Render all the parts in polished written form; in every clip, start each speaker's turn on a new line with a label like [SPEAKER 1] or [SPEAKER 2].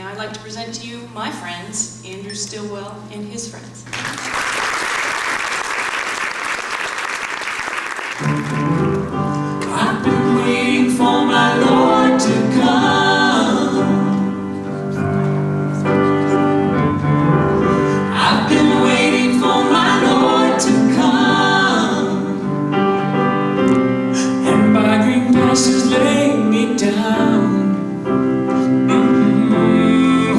[SPEAKER 1] Now I'd like to present to you my friends, Andrew Stillwell and his friends.
[SPEAKER 2] I've been waiting for my Lord to come. I've been waiting for my Lord to come. And by green pastures lay me down.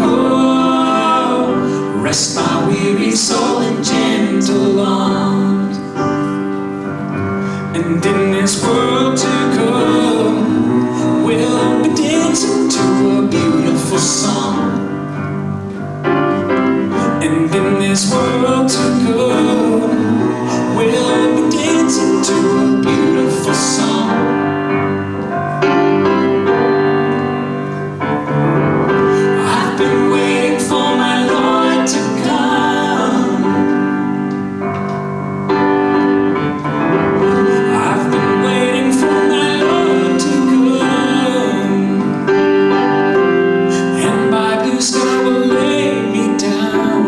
[SPEAKER 2] Oh, rest my weary soul in gentle arms. And in this world to come, we'll be dancing to a beautiful song. And in this world to come, we'll be dancing to a beautiful song. I've been waiting for my Lord to come. I've been waiting for my Lord to come. And by blue sky will lay me down.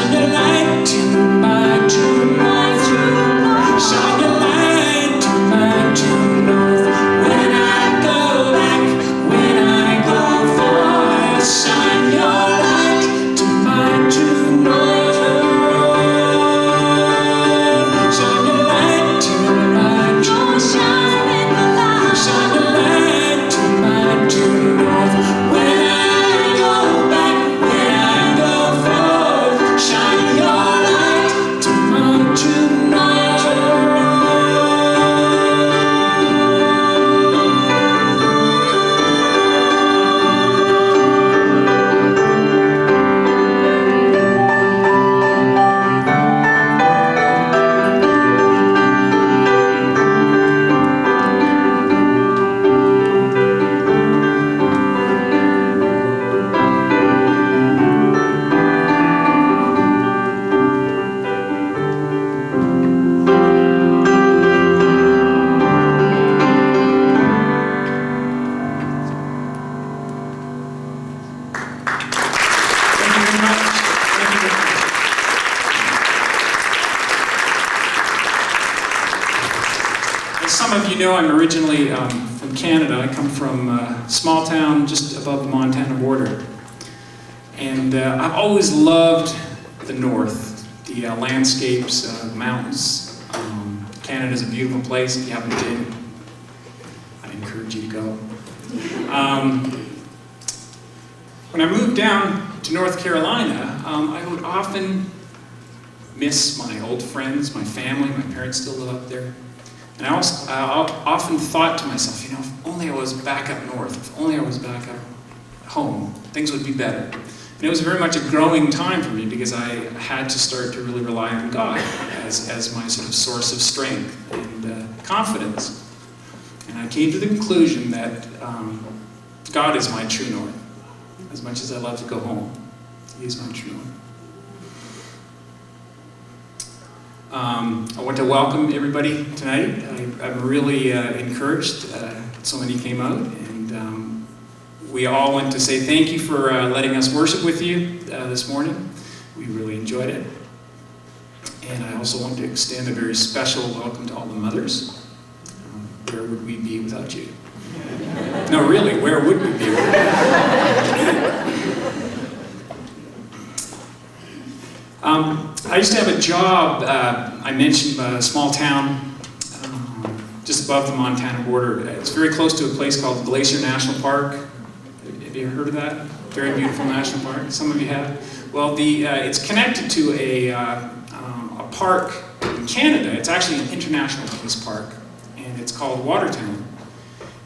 [SPEAKER 2] Shine your light to my true north. Shine your light to my true north. When I go back, when I go forth, shine your light to my true north. Shine your light to my true north. Shine your light to my true north. When I go back, when I go forth, shine your light to my true north. Thank you very much. Thank you very much. As some of you know, I'm originally from Canada. I come from a small town just above the Montana border. And I've always loved the north, the landscapes, mountains. Canada's a beautiful place. If you haven't been, I'd encourage you to go. When I moved down to North Carolina, I would often miss my old friends, my family. My parents still live up there. And I often thought to myself, you know, if only I was back up north, if only I was back up home, things would be better. And it was very much a growing time for me because I had to start to really rely on God as my sort of source of strength and confidence. And I came to the conclusion that God is my true north. As much as I love to go home, He is my true north. I want to welcome everybody tonight. I'm really encouraged. So many came out, and we all want to say thank you for letting us worship with you this morning. We really enjoyed it. And I also want to extend a very special welcome to all the mothers. Where would we be without you? No, really, where would we be without you? I used to have a job, I mentioned a small town just above the Montana border. It's very close to a place called Glacier National Park. Have you heard of that? Very beautiful national park. Some of you have. Well, it's connected to a park in Canada. It's actually an international peace park, and it's called Watertown.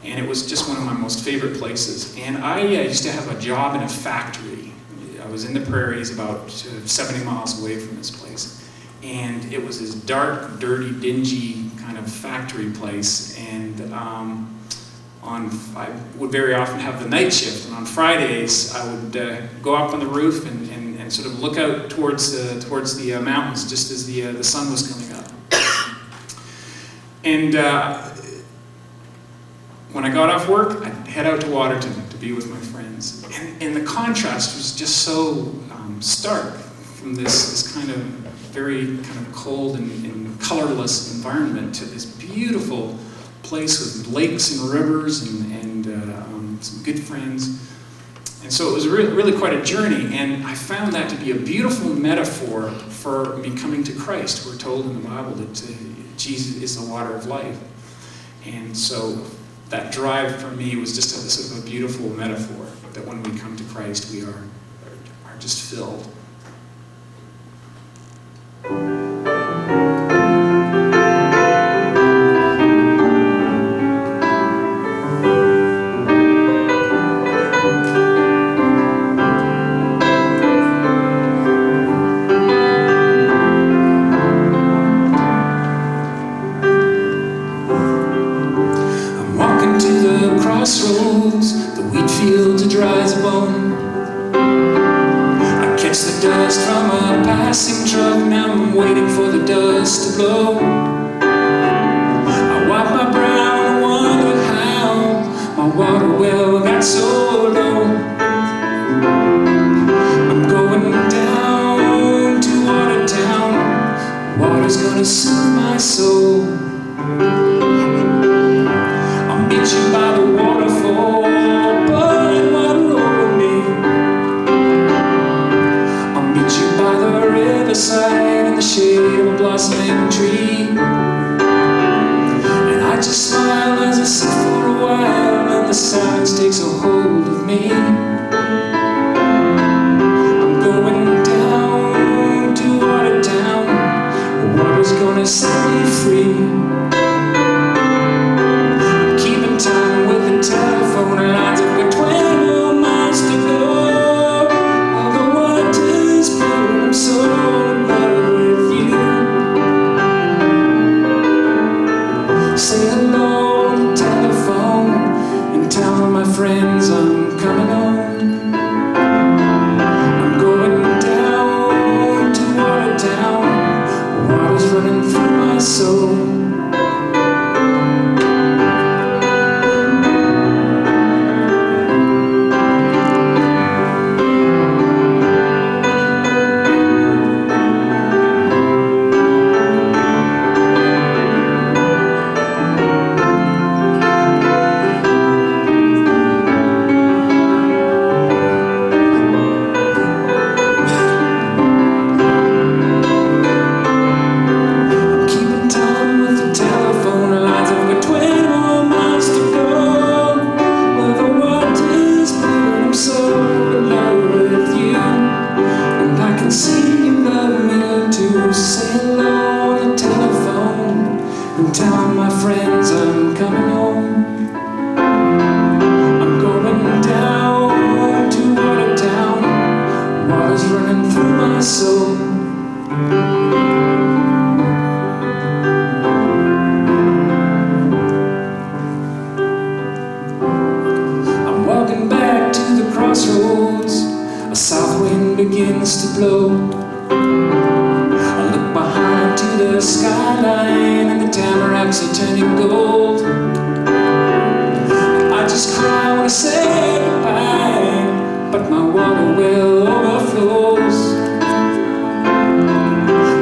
[SPEAKER 2] And it was just one of my most favorite places. And I used to have a job in a factory. I was in the prairies about 70 miles away from this place. And it was this dark, dirty, dingy kind of factory place. And I would very often have the night shift. And on Fridays, I would go up on the roof and sort of look out towards the mountains just as the sun was coming up. And when I got off work, I'd head out to Watertown to be with my friends. And the contrast was just so stark from this kind of very kind of cold and colorless environment to this beautiful place with lakes and rivers and some good friends. And so it was really quite a journey, and I found that to be a beautiful metaphor for me coming to Christ. We're told in the Bible that Jesus is the water of life. And so that drive for me was just a sort of a beautiful metaphor that when we come to Christ, we are just filled. Crossroads, the wheat fields are dry as a bone. I catch the dust from a passing truck, now I'm waiting for the dust to blow. I wipe my brow and wonder how my water well got so low. I'm going down to gonna soothe my soul. I'll meet you by the waterfall, pouring water over me. I'll meet you by the riverside in the shade of a blossoming tree. And I just smile as I sit for a while, and the silence takes a hold of me. I'm going down to Watertown, the water's gonna set me free. Keeping time with the telephone lines, I've got 20 more miles to go. All the water's blue, I'm so in love with you. Say hello on the telephone and tell my friends I'm coming home. I'm going down to Watertown, water's running through my soul. Keeping time with the telephone lines, I've got 20 more miles to go. Well, the water's blue, I'm so in love with you. And I can see you love me too. Say hello on the telephone and tell my friends I'm coming home. I'm going down to Watertown, water's running through my soul. I'm walking back to the crossroads, a south wind begins to blow. I look behind to the skyline, and the tamaracks are turning gold. I just cry when I say goodbye, but my water well overflows.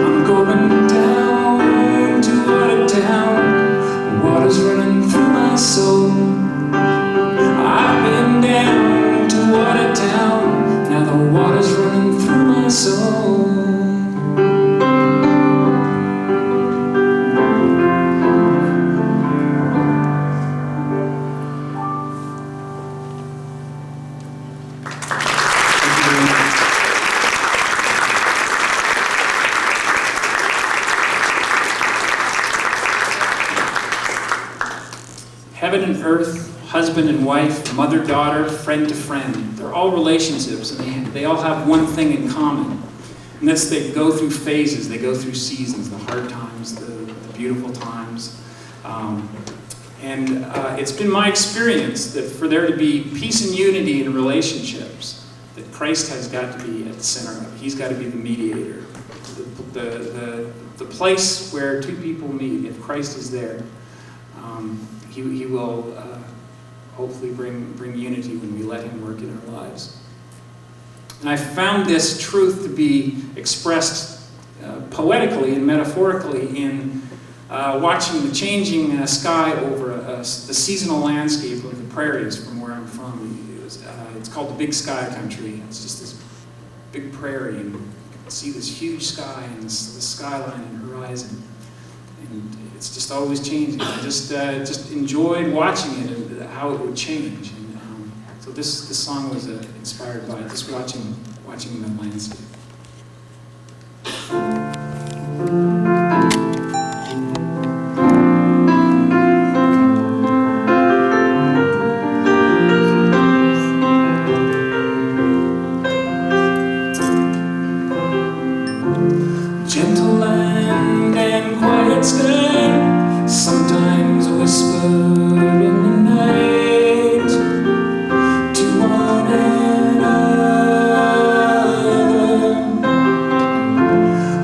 [SPEAKER 2] I'm going down to Watertown, water's running through my soul. I've been down to Watertown, now the water's running through my soul. Heaven and earth, husband and wife, mother-daughter, friend to friend. They're all relationships, and they all have one thing in common. And that's they go through phases, they go through seasons, the hard times, the beautiful times. It's been my experience that for there to be peace and unity in relationships, that Christ has got to be at the center of it. He's got to be the mediator. The place where two people meet, if Christ is there, He will hopefully bring unity when we let Him work in our lives. And I found this truth to be expressed poetically and metaphorically in watching the changing sky over the seasonal landscape of the prairies from where I'm from. It's called the Big Sky Country. It's just this big prairie, and you can see this huge sky and the skyline and horizon. And it's just always changing. I just enjoyed watching it and how it would change. And so this song was inspired by just watching the landscape. Gentle land and quiet sky, sometimes whispered in the night to one another.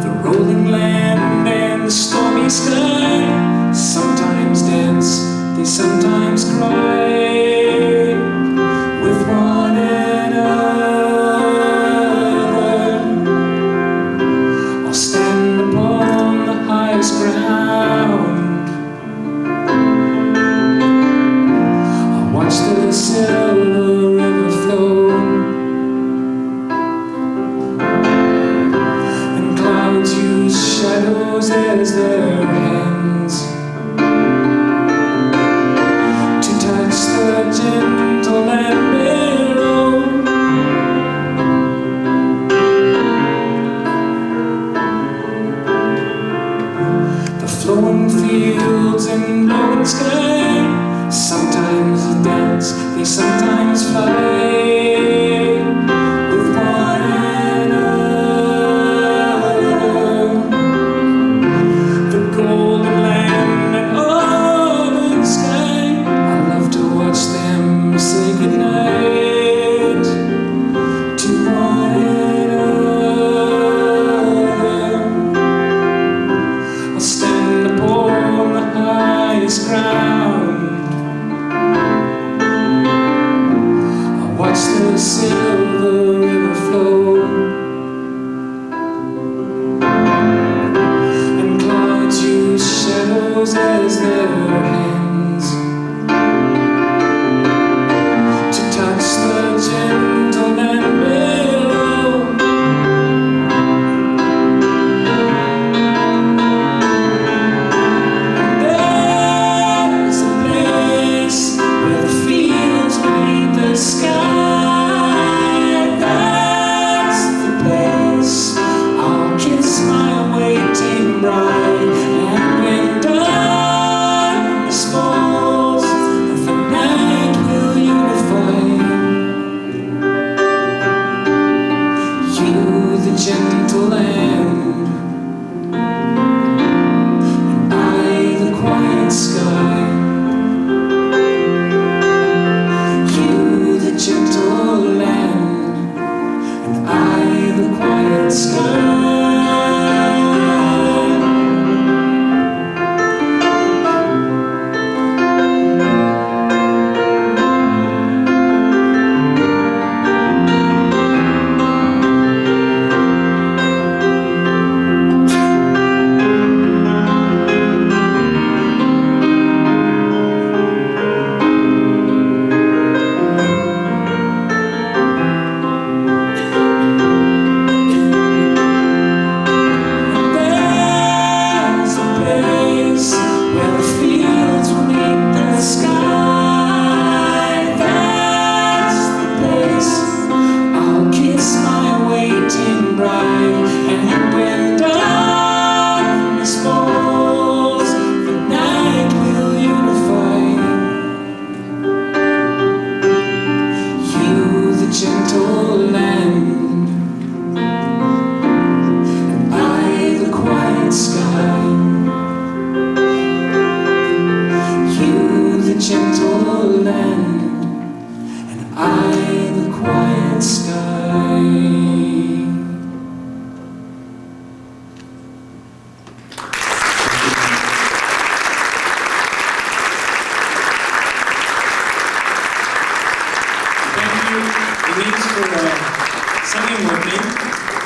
[SPEAKER 2] The rolling land and the stormy sky, sometimes dance, they sometimes cry with one another. I'll stand upon the highest shadows as their hands to touch the gentle land below. The flowing fields and blowing sky, sometimes dance, they sometimes fly.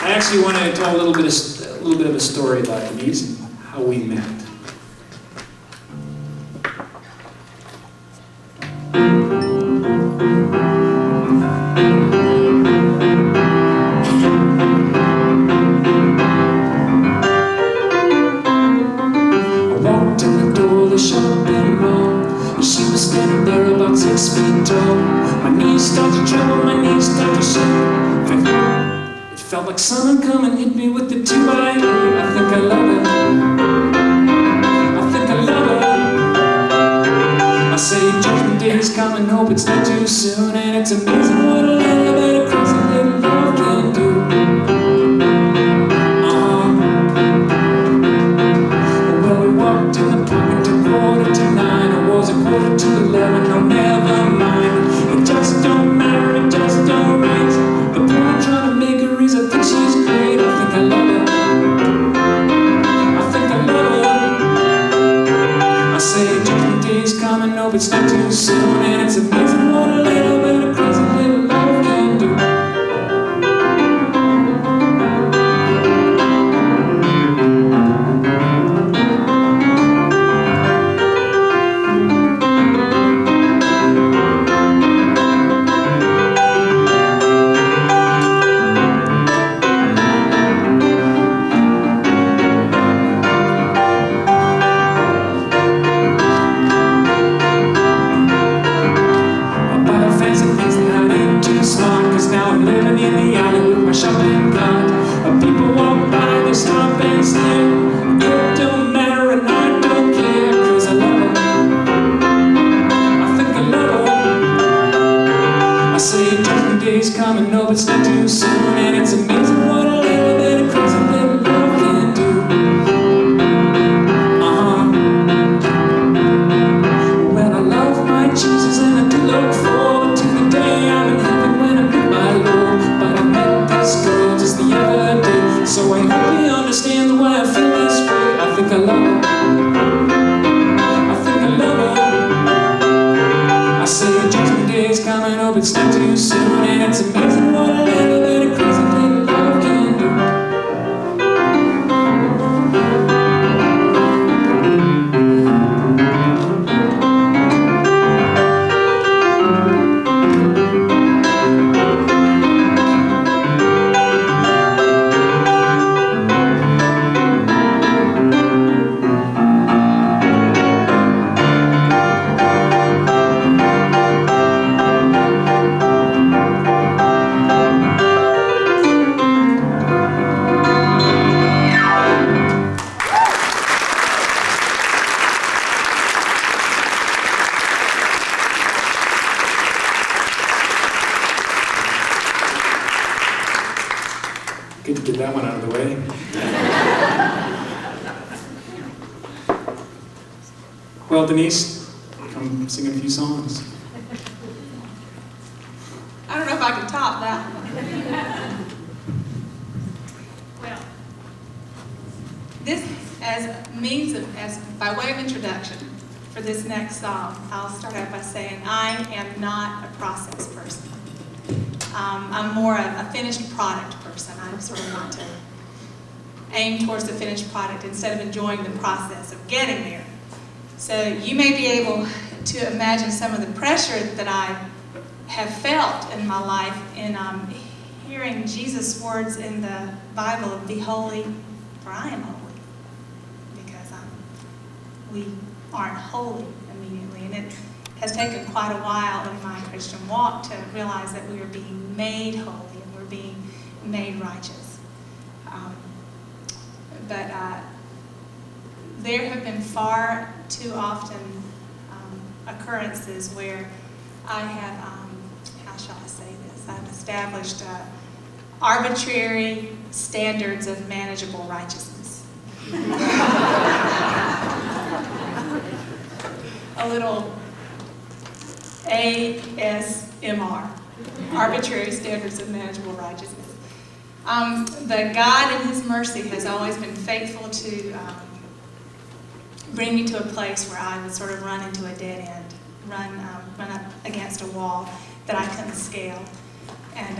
[SPEAKER 3] I actually want to tell a little bit of a story about Denise and how we met.
[SPEAKER 2] I walked in the door of the shopping mall, and she was standing there about 6 feet tall. My knees started to tremble, my knees started to shake. It felt like someone come and hit me with the 2x8. I think I love her. I think I love her. I say judgment day is coming, hope it's not too soon. And it's amazing what a little bit of crazy little love can do. Well, we walked in the park until 9:15. It was 11:15. No, never mind. It just don't matter, it just don't raise. The point I'm trying to make her is I think she's great. I think I love her. I think I love her. I say judgment day is coming, hope it's not too soon. And it's amazing what a little bit of crazy little Well, Denise, come sing a few songs.
[SPEAKER 1] I don't know if I can top that one. Well, this as by way of introduction for this next song, I'll start out by saying I am not a process person. I'm more a finished product person. I sort of want to aim towards the finished product instead of enjoying the process of getting there. So you may be able to imagine some of the pressure that I have felt in my life in hearing Jesus' words in the Bible, "Be holy, for I am holy," because we aren't holy immediately, and it has taken quite a while in my Christian walk to realize that we are being made holy and we're being made righteous. But there have been far too often occurrences where I have, how shall I say this, I've established arbitrary standards of manageable righteousness. A little ASMR, arbitrary standards of manageable righteousness. But God in His mercy has always been faithful to bring me to a place where I would sort of run into a dead end, run up against a wall that I couldn't scale, and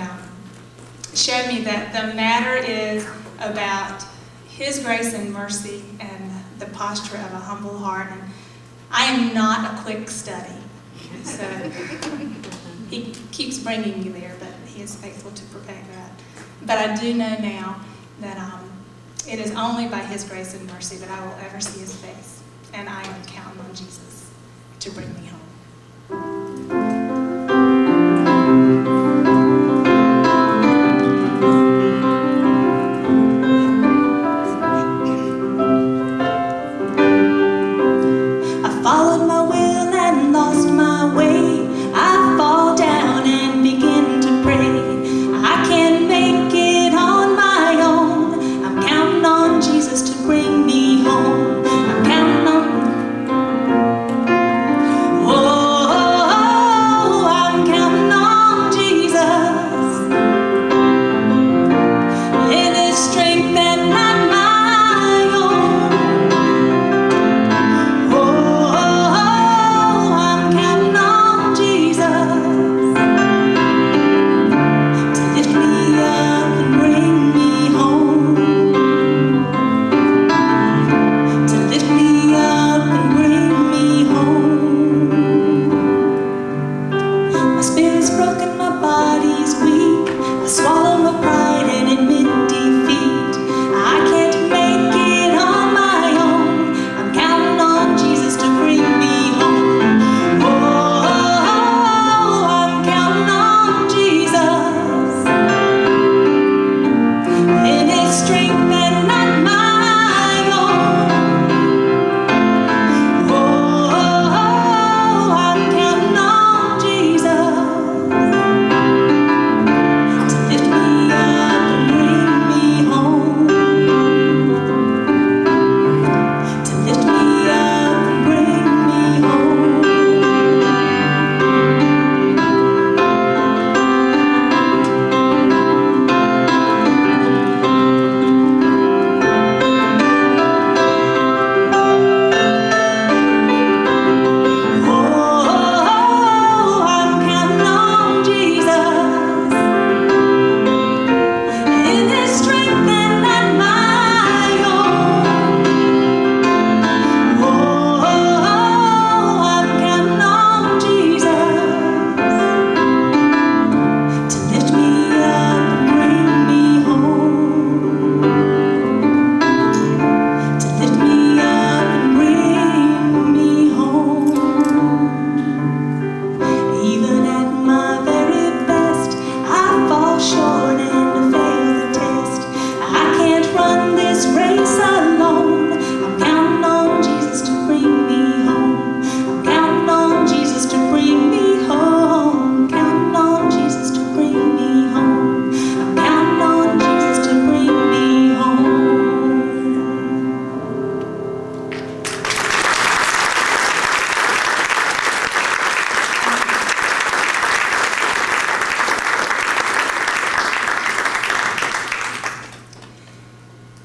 [SPEAKER 1] showed me that the matter is about His grace and mercy and the posture of a humble heart. And I am not a quick study, so He keeps bringing me there, but He is faithful to perfect that. But I do know now that it is only by His grace and mercy that I will ever see His face, and I am counting on Jesus to bring me home.
[SPEAKER 4] I followed my will and lost my way. I fall down and begin to pray. I can't make it on my own. I'm counting on Jesus to bring me home. I'm counting on. Oh,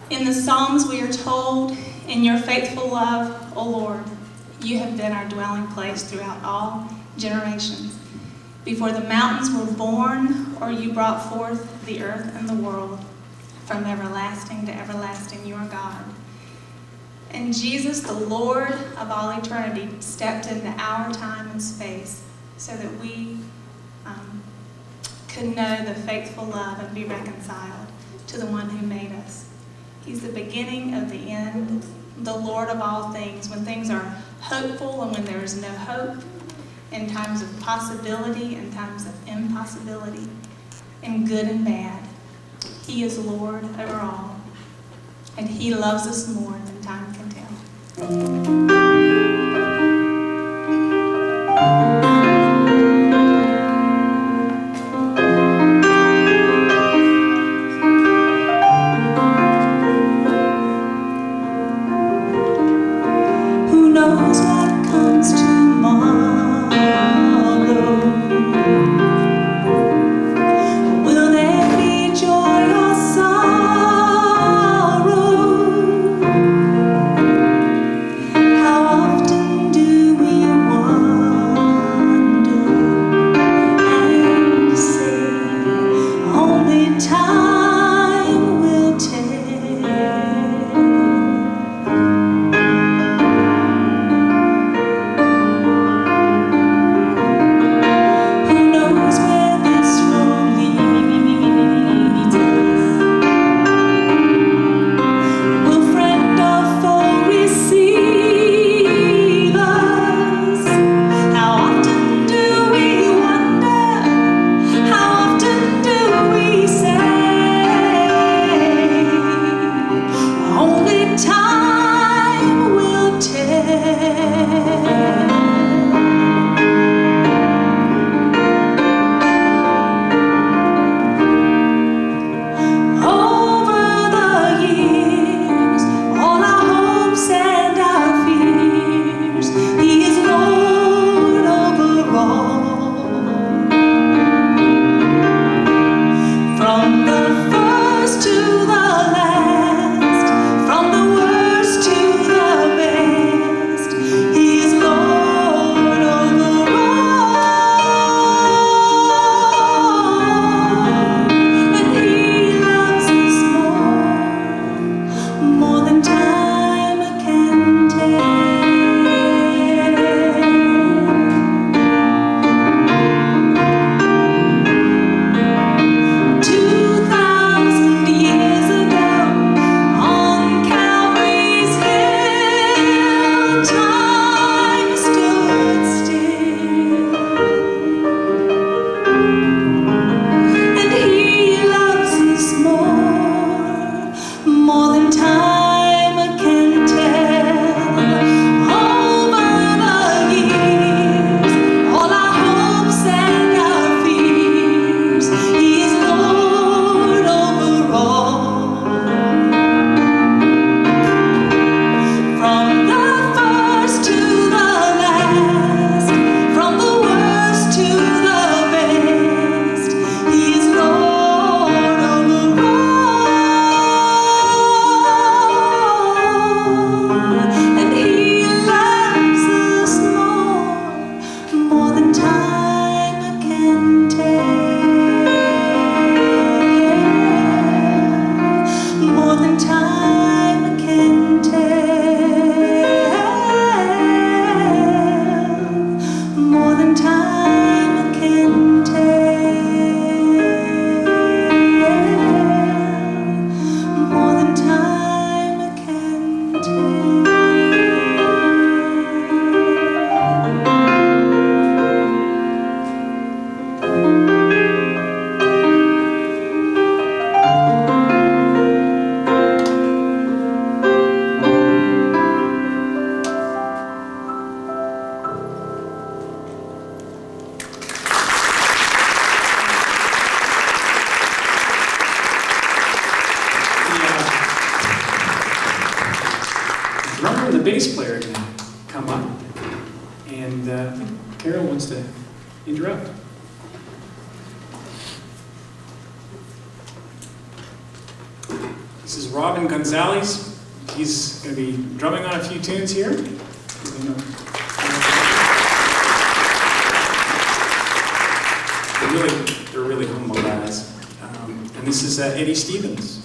[SPEAKER 1] In the Psalms we are told, in your faithful love, O Lord, you have been our dwelling place throughout all generations. Before the mountains were born, or you brought forth the earth and the world, from everlasting to everlasting, you are God. And Jesus, the Lord of all eternity, stepped into our time and space so that we could know the faithful love and be reconciled to the one who made us. He's the beginning of the end, the Lord of all things, when things are hopeful and when there is no hope, in times of possibility and times of impossibility, in good and bad. He is Lord over all, and he loves us more than time can tell.
[SPEAKER 2] bass player can come up, and I think Carol wants to interrupt. This is Robin Gonzalez. He's going to be drumming on a few tunes here. They're really humble guys. And this is Eddie Stevens.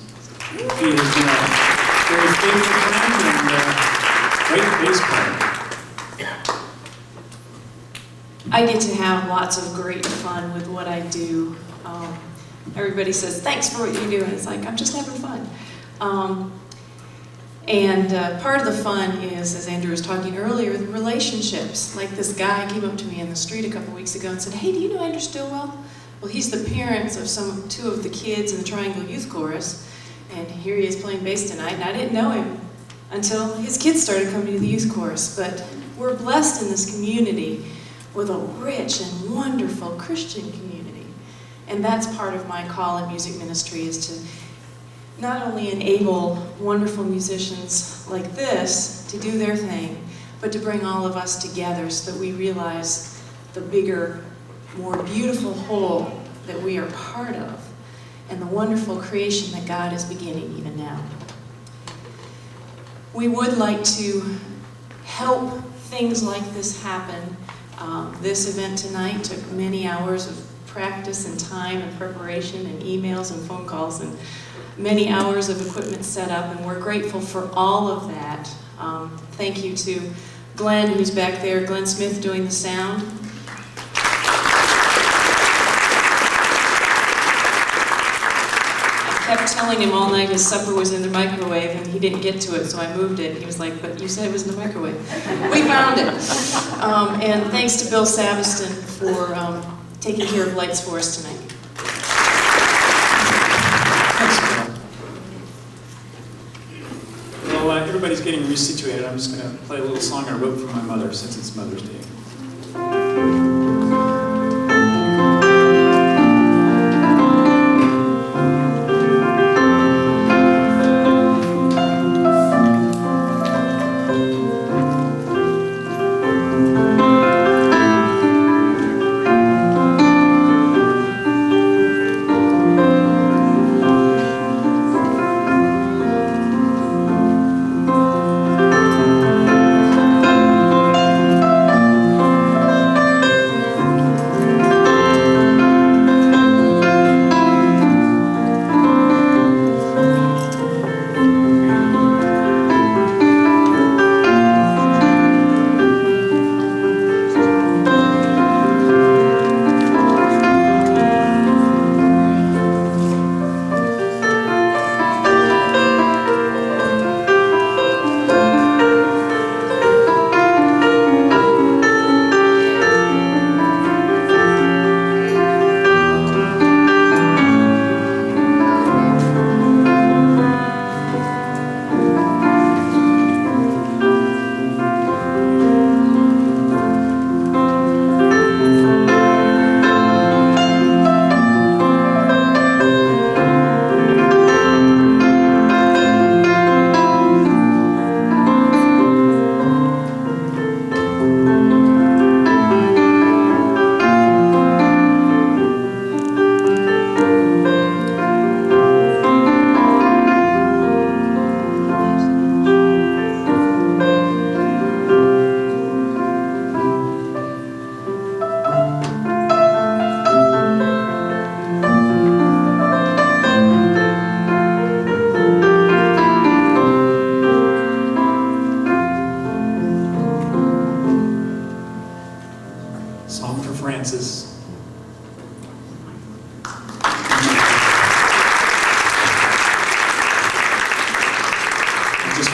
[SPEAKER 2] He has been a very faithful friend and great bass player.
[SPEAKER 5] I get to have lots of great fun with what I do. Everybody says, thanks for what you do, and it's like, I'm just having fun. Part of the fun is, as Andrew was talking earlier, the relationships. Like this guy came up to me in the street a couple weeks ago and said, hey, do you know Andrew Stillwell? Well, he's the parents of two of the kids in the Triangle Youth Chorus, and here he is playing bass tonight, and I didn't know him until his kids started coming to the youth chorus. But we're blessed in this community with a rich and wonderful Christian community. And that's part of my call in music ministry, is to not only enable wonderful musicians like this to do their thing, but to bring all of us together so that we realize the bigger, more beautiful whole that we are part of, and the wonderful creation that God is beginning even now. We would like to help things like this happen. This event tonight took many hours of practice and time and preparation and emails and phone calls and many hours of equipment set up, and we're grateful for all of that. Thank you to Glen, who's back there, Glen Smith doing the sound. I kept telling him all night his supper was in the microwave, and he didn't get to it, so I moved it. He was like, but you said it was in the microwave. We found it. And thanks to Bill Savisten for taking care of lights for us tonight.
[SPEAKER 2] Well, everybody's getting resituated. I'm just going to play a little song I wrote for my mother since it's Mother's Day.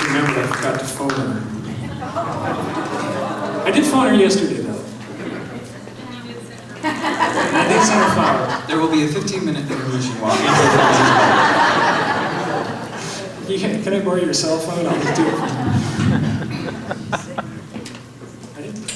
[SPEAKER 2] remembered I forgot to phone her. I did phone her yesterday, though. I did send her a flower.
[SPEAKER 6] There will be a 15-minute intermission while
[SPEAKER 2] Can I borrow your cell phone? I'll just do it. I didn't.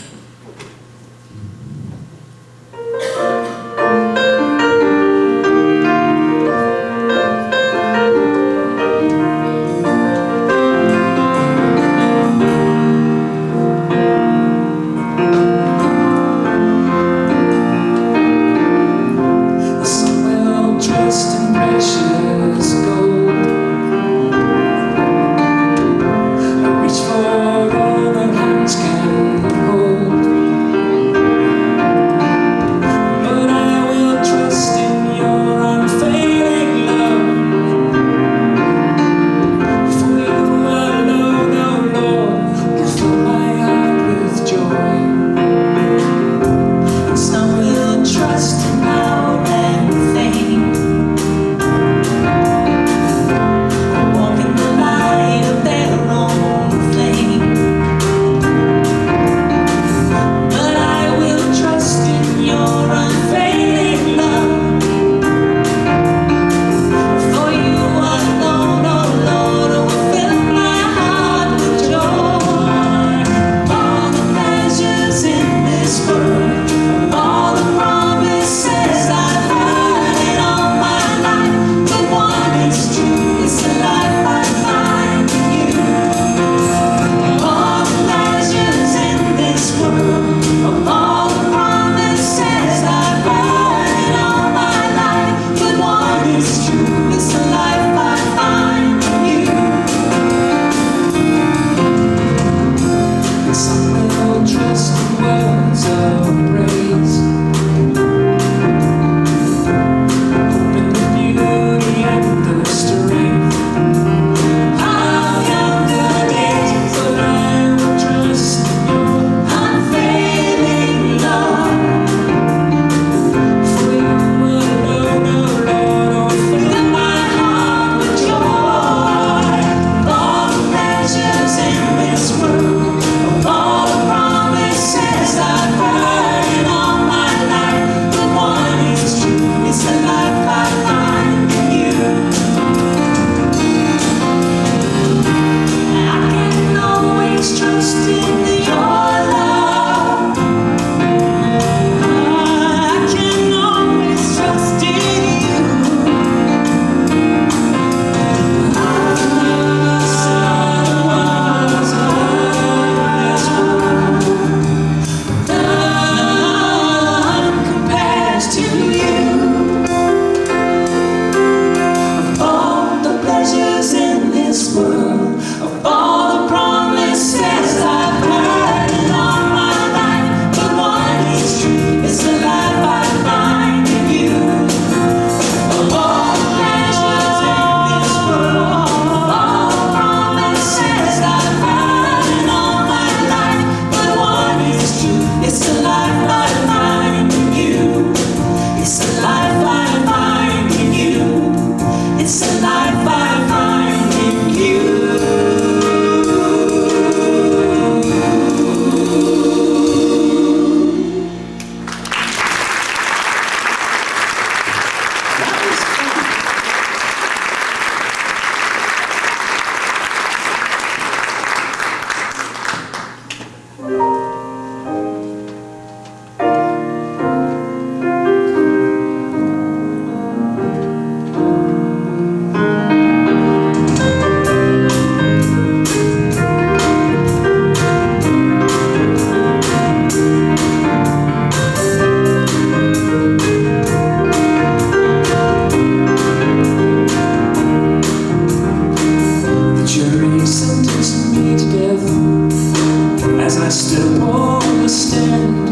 [SPEAKER 3] as I stood upon the stand,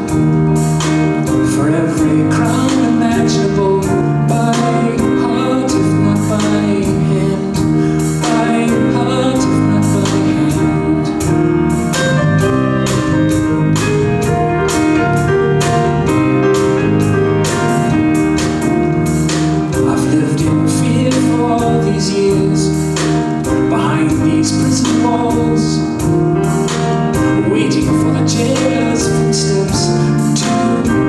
[SPEAKER 3] for every crown imaginable, by heart if not by hand, by heart if not by hand. I've lived in fear for all these years, behind these prison walls, waiting for the jailer's footsteps to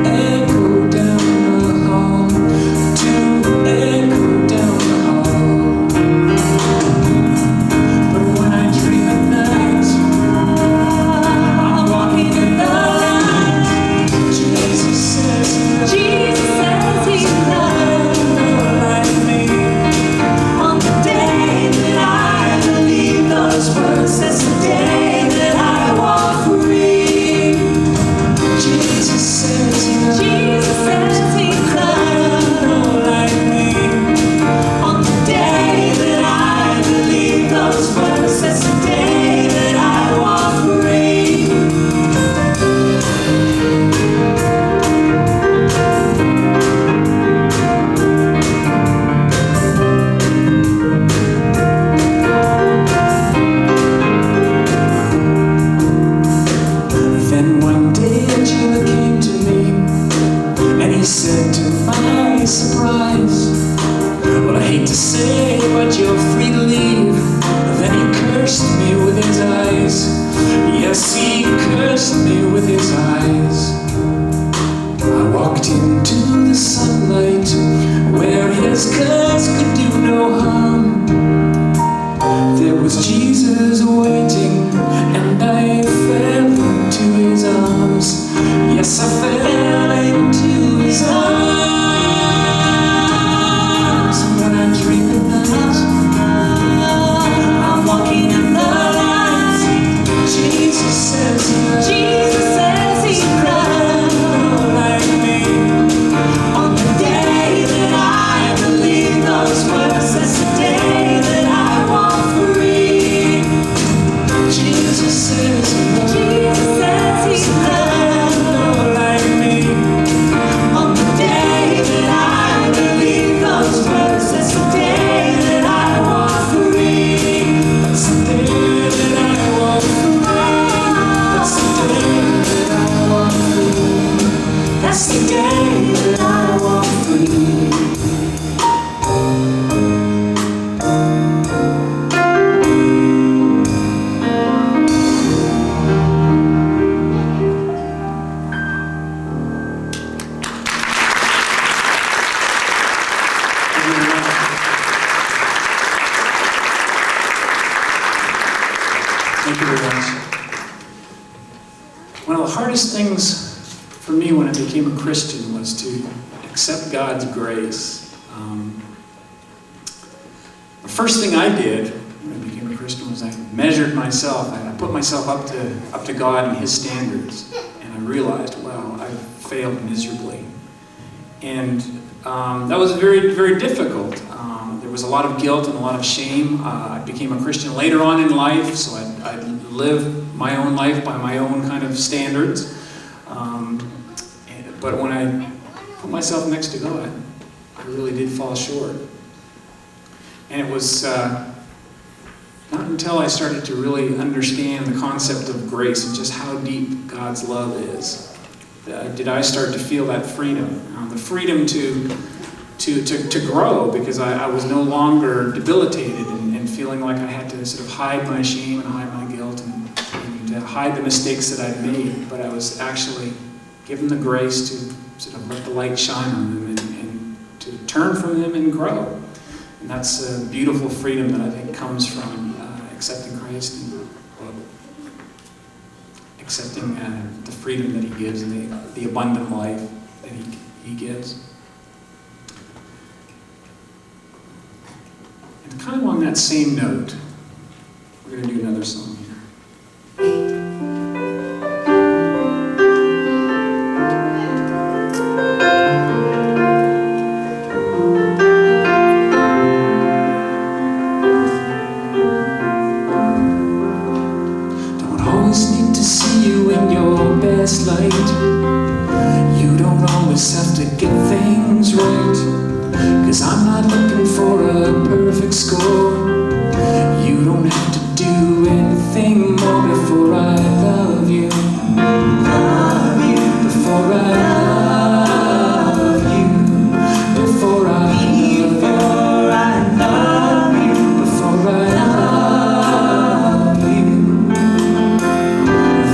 [SPEAKER 3] echo down the hall, to echo down the hall. But when I dream at night, I'm walking in the light. Jesus says he loves like me.
[SPEAKER 4] On the day that I believe those words, that's the day that I walk free.
[SPEAKER 3] Jesus says he loves
[SPEAKER 4] like me. On the day that I believe those words, that's the day that I walk free.
[SPEAKER 3] Then one day a jailer came to me, and he said to my surprise, well, I hate to say, but you're free to leave. Then he cursed me with his eyes. Yes, he cursed me with his eyes. I walked into the sunlight, where his curse could do no harm. There was Jesus waiting, and I fell into his arms. Yes, I fell into his arms. When I dream at night, I'm walking in the light. Jesus says he loves like me.
[SPEAKER 4] On the day that I believe those words, that's the day that I walk free.
[SPEAKER 3] Jesus says he loves like me.
[SPEAKER 4] On the day that I believe those words, that's the day that I walk free.
[SPEAKER 3] That's the day that I walk free. That's the day that I walk free.
[SPEAKER 4] That's the day that I walk free.
[SPEAKER 3] Thank you very much. One of the hardest things for me when I became a Christian was to accept God's grace. The first thing I did when I became a Christian was I measured myself. I put myself up to God and His standards, and I realized, wow, I failed miserably. And that was very, very difficult. There was a lot of guilt and a lot of shame. I became a Christian later on in life, so I lived my own life by my own kind of standards. But when I put myself next to God, I really did fall short. And it was not until I started to really understand the concept of grace and just how deep God's love is, did I start to feel that freedom. The freedom to grow, because I was no longer debilitated and feeling like I had to sort of hide my shame and hide my guilt and hide the mistakes that I'd made, but I was actually given the grace to sort of let the light shine on them and to turn from them and grow. And that's a beautiful freedom that I think comes from accepting Christ and accepting the freedom that He gives and the abundant life that He gives. And kind of on that same note, we're going to do another song here. Don't always need to see you light. You don't always have to get things right, 'cause I'm not looking for a perfect score. You don't have to do anything more before I love you. Love you before I love you. Before I love you. Before I love you.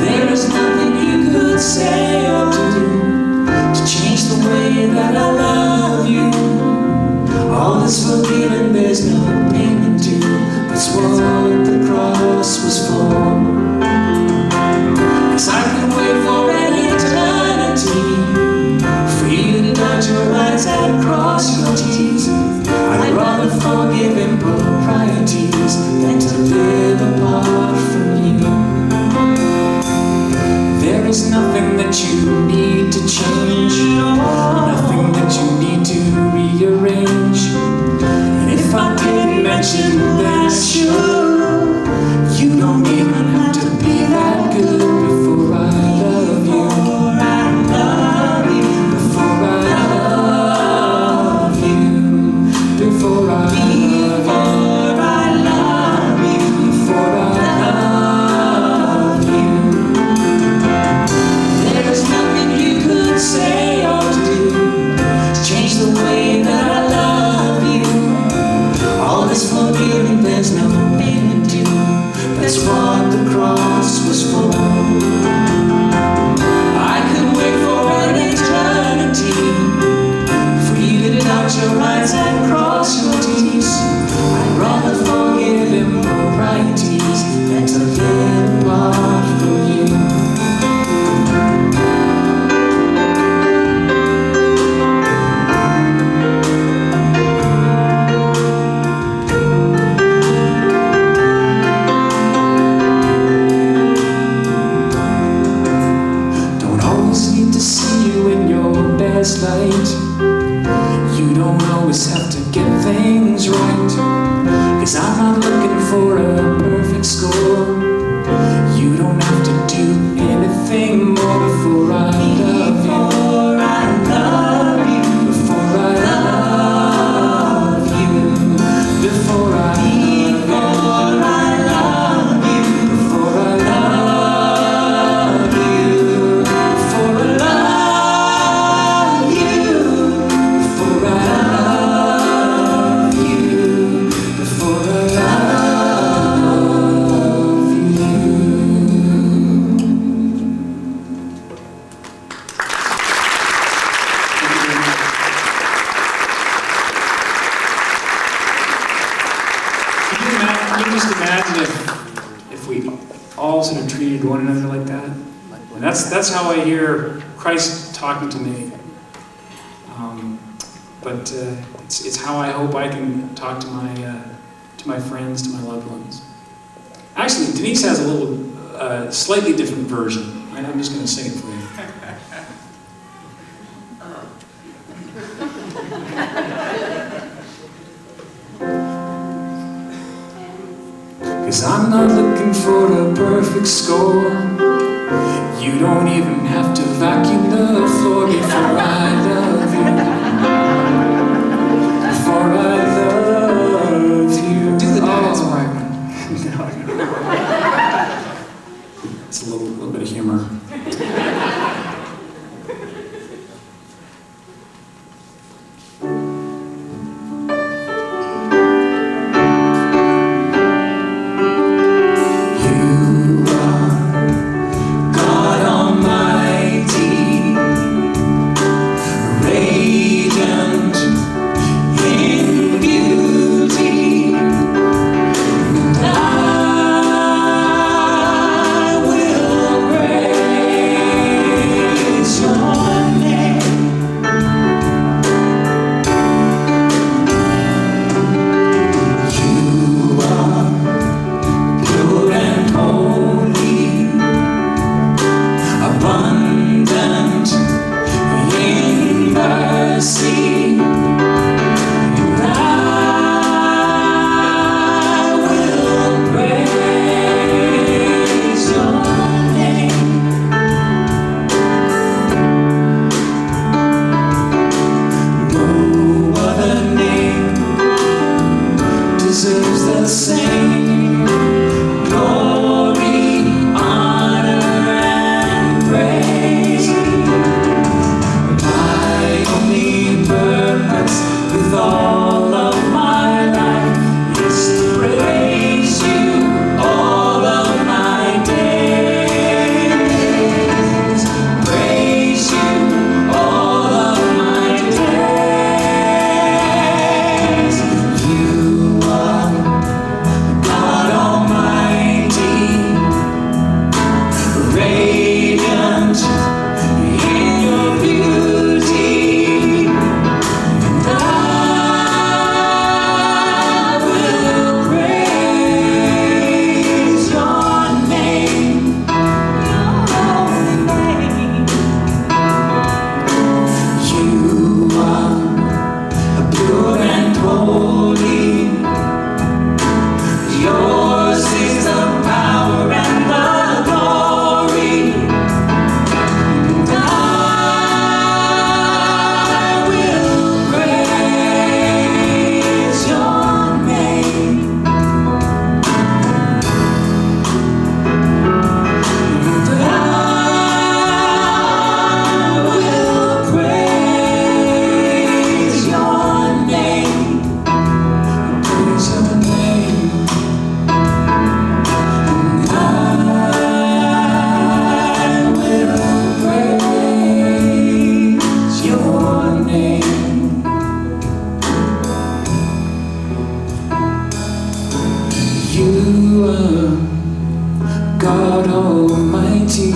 [SPEAKER 3] There is nothing you could say or do to change the way that I love you. All is forgiven, there's no payment due. That's what the cross was for. 'Cause I could wait for an eternity for you to dot your I's and cross your T's. I'd rather forgive improprieties than to live apart from you. There is nothing that you need to change, nothing that you need to rearrange. And if I didn't mention that I should, you don't even have to be that good before I love you. Before I love you. Before I love you. Before I love you. Before I love you. There's nothing you could say or do to change the way that I love you. All is forgiven, there's no payment due. That's what the cross was for. I could wait for an eternity for you to dot your I's and cross your T's. I'd rather forgive improprieties than to live apart from you. Light. You don't always have to get things right, 'cause I'm not looking for a perfect score. You don't have to do anything more before I love you. Before I love you. Before I love you. Before I love you. Before I love you. Before I love sort of treated one another like that. And that's how I hear Christ talking to me. But it's how I hope I can talk to my friends, to my loved ones. Actually, Denise has a little slightly different version. I'm just going to sing it for you. 'Cause I'm not looking for a perfect score. You don't even have to vacuum the floor before I love you. Before I love you.
[SPEAKER 6] Do the dance, right?
[SPEAKER 3] No. It's a little bit of humor. God Almighty,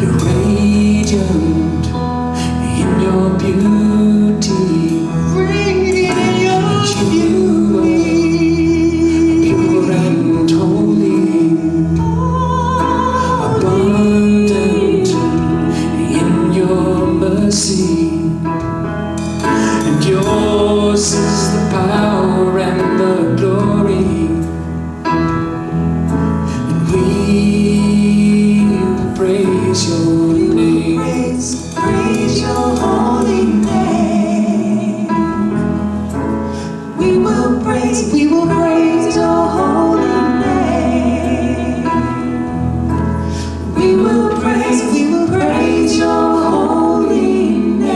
[SPEAKER 3] you're radiant in your beauty. Radiant in your beauty. Pure and holy, abundant in your mercy. And yours is the power and the glory. And we will praise your name.
[SPEAKER 4] Praise your holy name. We will praise your holy name. We will praise your holy name.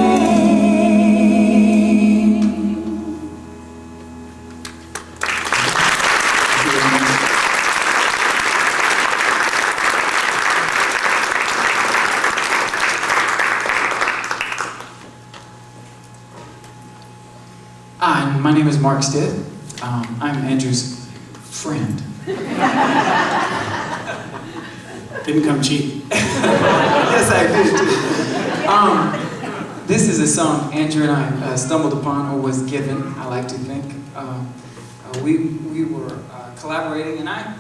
[SPEAKER 3] Hi, my name is Mark Stith. I'm Andrew's friend.
[SPEAKER 2] Didn't come cheap.
[SPEAKER 3] Yes, I did too. This is a song Andrew and I stumbled upon, or was given, I like to think. We were collaborating, and I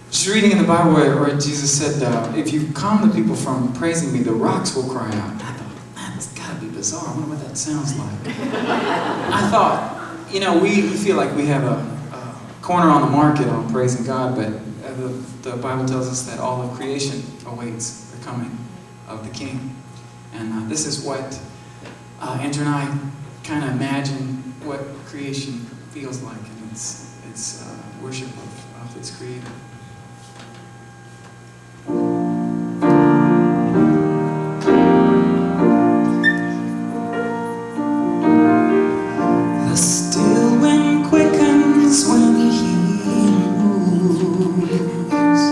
[SPEAKER 3] was reading in the Bible where Jesus said, if you calm the people from praising me, the rocks will cry out. And I thought, man, that's gotta be bizarre. I wonder what that sounds like. I thought, we feel like we have a corner on the market on praising God, but the Bible tells us that all of creation awaits the coming of the King. And this is what Andrew and I kind of imagine what creation feels like, and it's worship of its Creator.
[SPEAKER 4] The still wind quickens when he moves.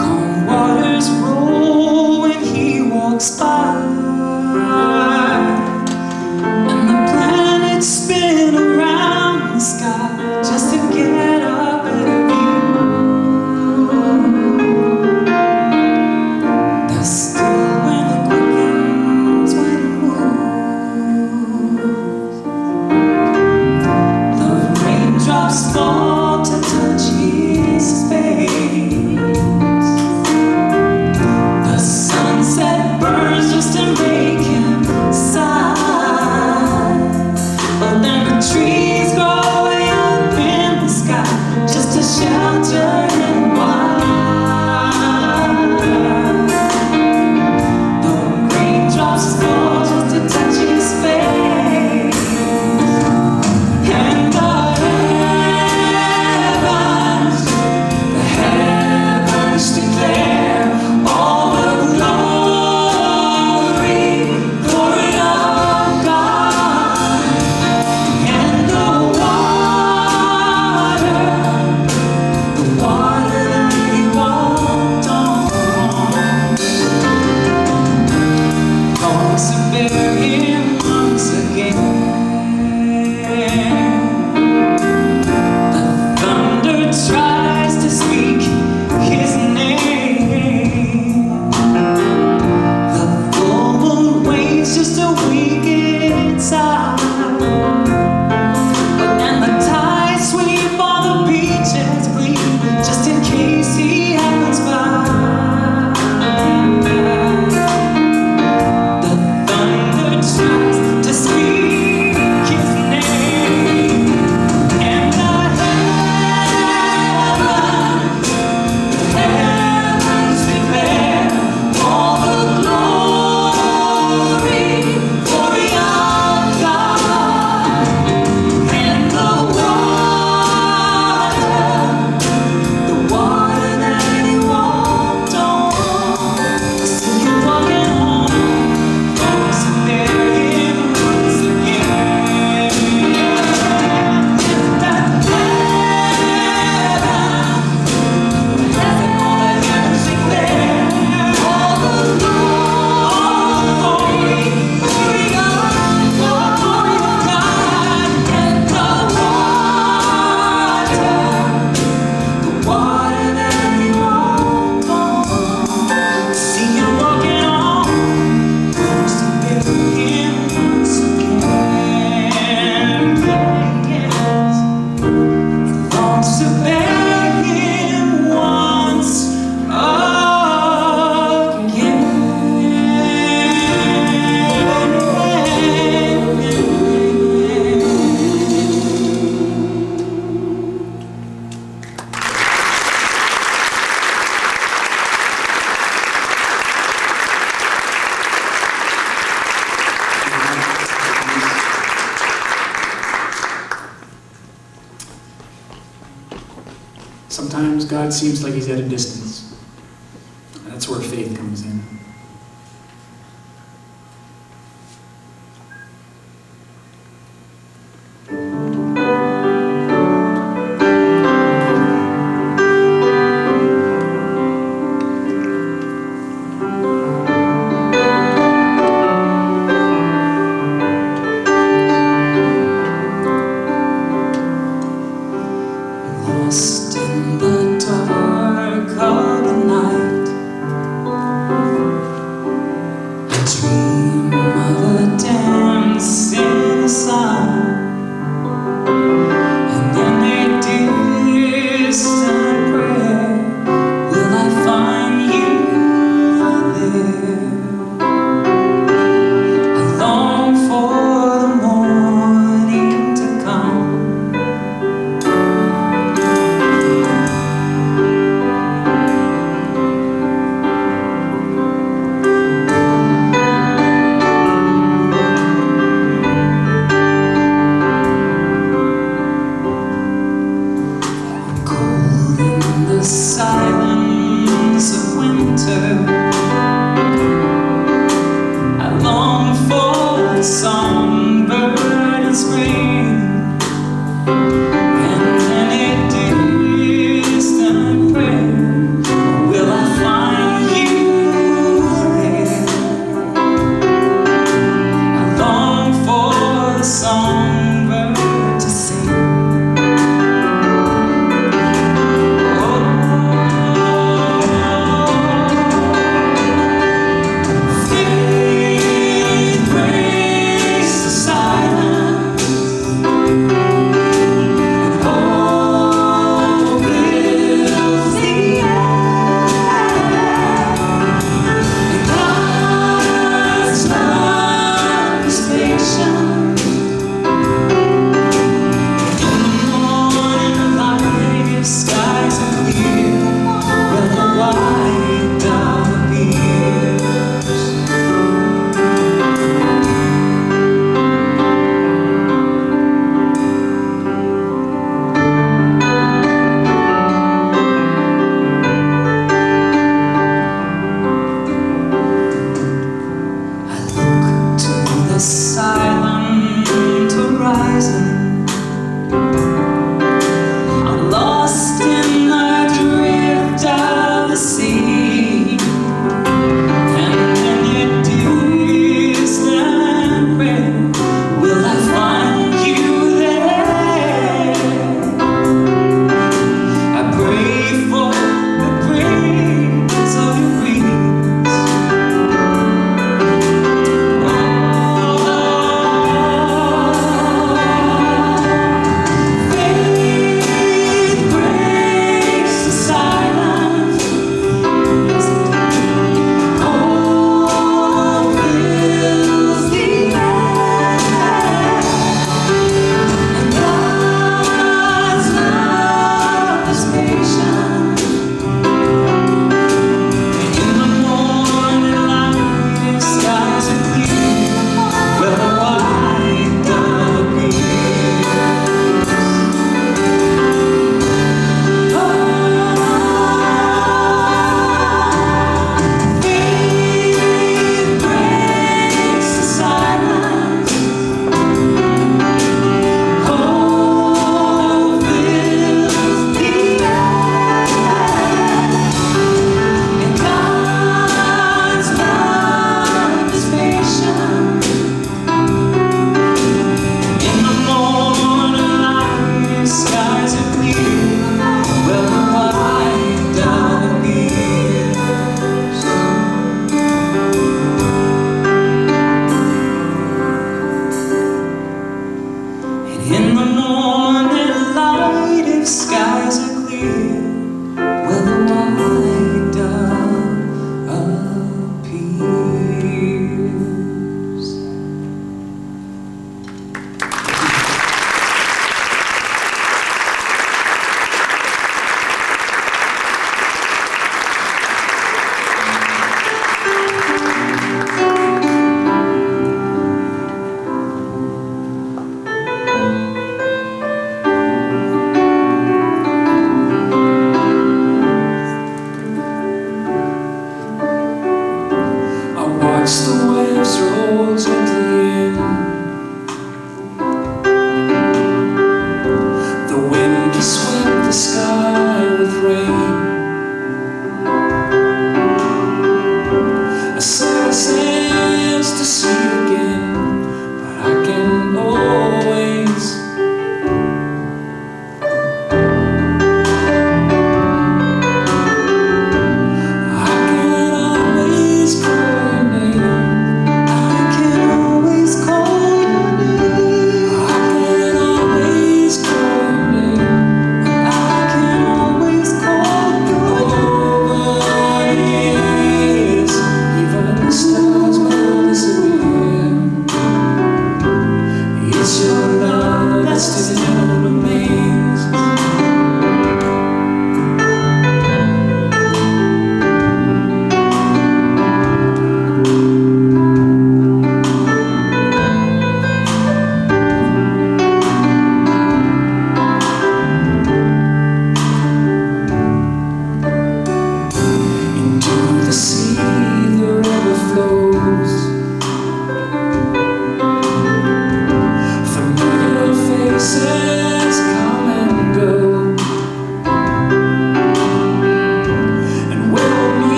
[SPEAKER 4] Calm waters roll when he walks by. And the planets spin around the sky just to get a better view. The still wind quickens when he moves. The raindrops fall to touch his face. The sunset burns just to make him sigh. But then the trees grow way up in the sky just to shelter him while the raindrops fall just to touch his face. And the heavens declare all the glory of God. And the water
[SPEAKER 3] beg Him once Sometimes God seems like He's at a distance. That's where faith comes in. Lost in the dark of the night, I dream of a dance in the sun, and in a distant prayer will I find you there. I long for the morning to come, cold in the silence of winter.